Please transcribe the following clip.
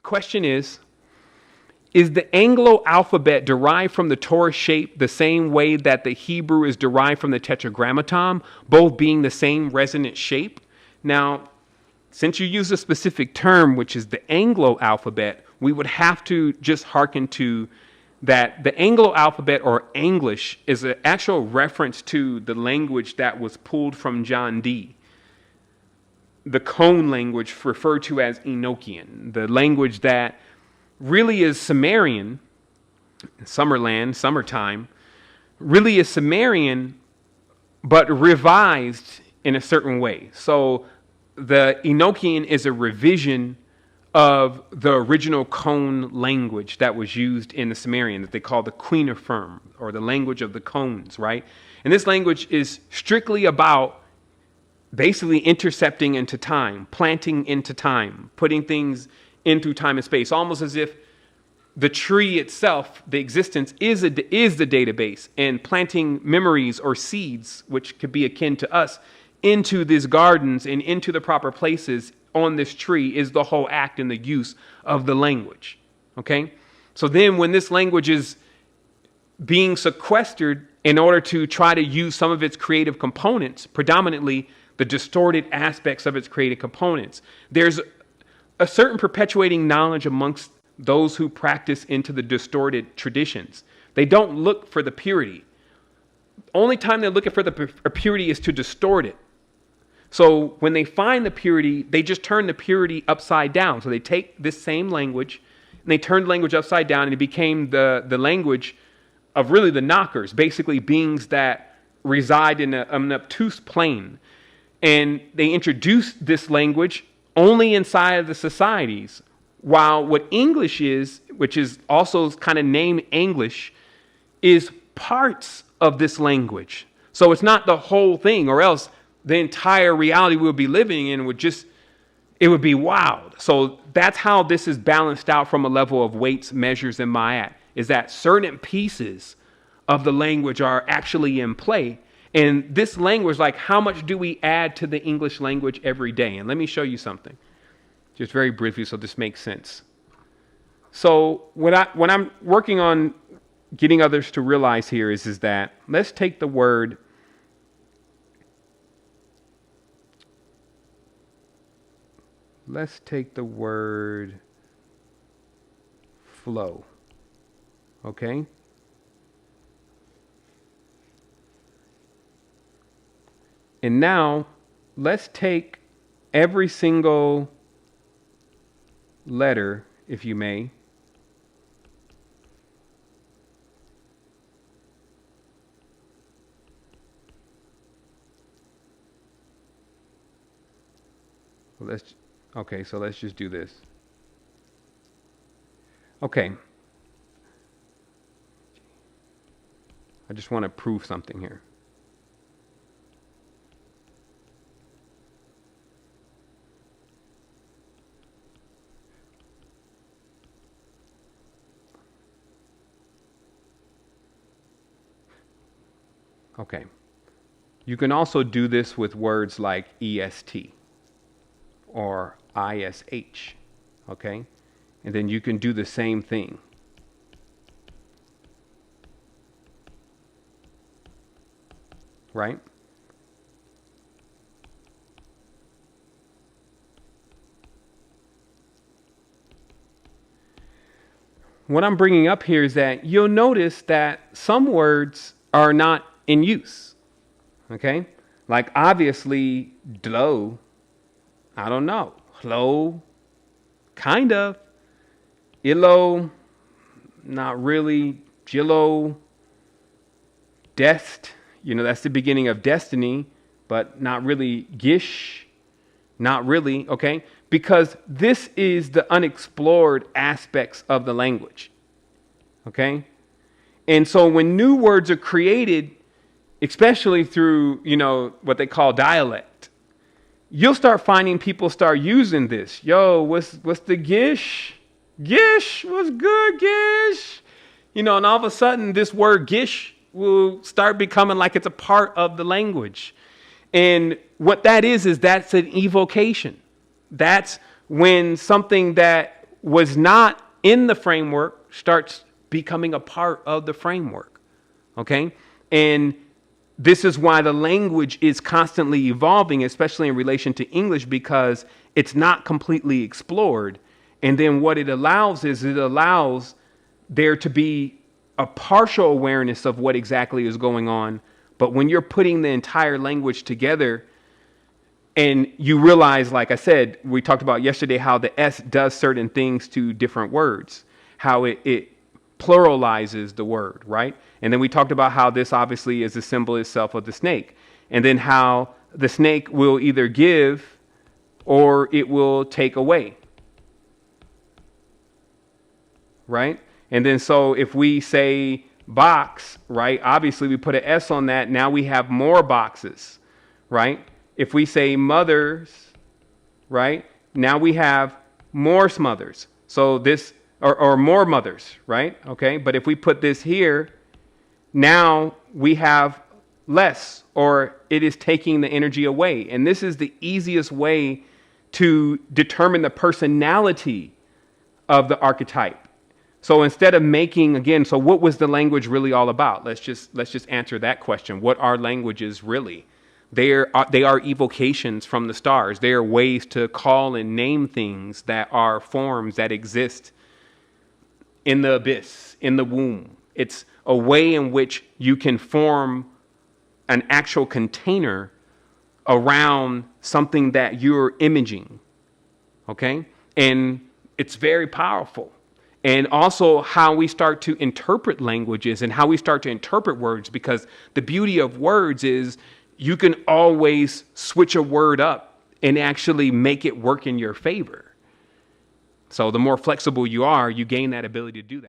question is the Anglo alphabet derived from the Torah shape the same way that the Hebrew is derived from the Tetragrammaton, both being the same resonant shape? Now, since you use a specific term, which is the Anglo alphabet, we would have to just hearken to that the Anglo alphabet, or English, is an actual reference to the language that was pulled from John Dee. The Cone language referred to as Enochian, the language that really is Sumerian, Summerland, summertime, really is Sumerian, but revised in a certain way. So the Enochian is a revision of the original Cone language that was used in the Sumerian, that they call the cuneiform, or the language of the cones, right? And this language is strictly about basically intercepting into time, planting into time, putting things into time and space, almost as if the tree itself, the existence, is the database, and planting memories or seeds, which could be akin to us, into these gardens and into the proper places on this tree is the whole act and the use of the language. Okay? So then when this language is being sequestered in order to try to use some of its creative components, predominantly the distorted aspects of its creative components, there's a certain perpetuating knowledge amongst those who practice into the distorted traditions. They don't look for the purity. Only time they're looking for the purity is to distort it. So when they find the purity, they just turn the purity upside down. So they take this same language and they turned the language upside down, and it became the language of really the knockers, basically beings that reside in an obtuse plane. And they introduced this language only inside of the societies, while what English is, which is also kind of named English, is parts of this language. So it's not the whole thing, or else the entire reality we'll be living in it would be wild. So that's how this is balanced out from a level of weights, measures, and ma'at, is that certain pieces of the language are actually in play. And this language, like, how much do we add to the English language every day? And let me show you something, just very briefly, so this makes sense. So when I'm working on getting others to realize here is that let's take the word flow. Okay? And now let's take every single letter, if you may, so let's just do this. Okay. I just want to prove something here. Okay. You can also do this with words like EST or ISH. Okay? And then you can do the same thing. Right? What I'm bringing up here is that you'll notice that some words are not in use. Okay? Like, obviously, glow, I don't know. Hello, kind of. Illo, not really. Jillo, dest, that's the beginning of destiny, but not really. Gish, not really, okay? Because this is the unexplored aspects of the language, okay? And so when new words are created, especially through, what they call dialect, you'll start finding people start using this. Yo, what's the gish? Gish, what's good, gish? And all of a sudden this word gish will start becoming like it's a part of the language. And what that is that's an evocation. That's when something that was not in the framework starts becoming a part of the framework. Okay. And this is why the language is constantly evolving, especially in relation to English, because it's not completely explored. And then what it allows is it allows there to be a partial awareness of what exactly is going on. But when you're putting the entire language together and you realize, like I said, we talked about yesterday, how the S does certain things to different words, how it pluralizes the word, right? And then we talked about how this obviously is the symbol itself of the snake. And then how the snake will either give or it will take away. Right? And then so if we say box, right, obviously we put an S on that. Now we have more boxes, right? If we say mothers, right, now we have more smothers. So this, or more mothers, right? Okay. But if we put this here, now we have less, or it is taking the energy away. And this is the easiest way to determine the personality of the archetype. So instead of making, again, so what was the language really all about? Let's just answer that question. What are languages really? They are evocations from the stars. They are ways to call and name things that are forms that exist in the abyss, in the womb. It's a way in which you can form an actual container around something that you're imaging. Okay? And it's very powerful. And also how we start to interpret languages and how we start to interpret words, because the beauty of words is you can always switch a word up and actually make it work in your favor. So the more flexible you are, you gain that ability to do that.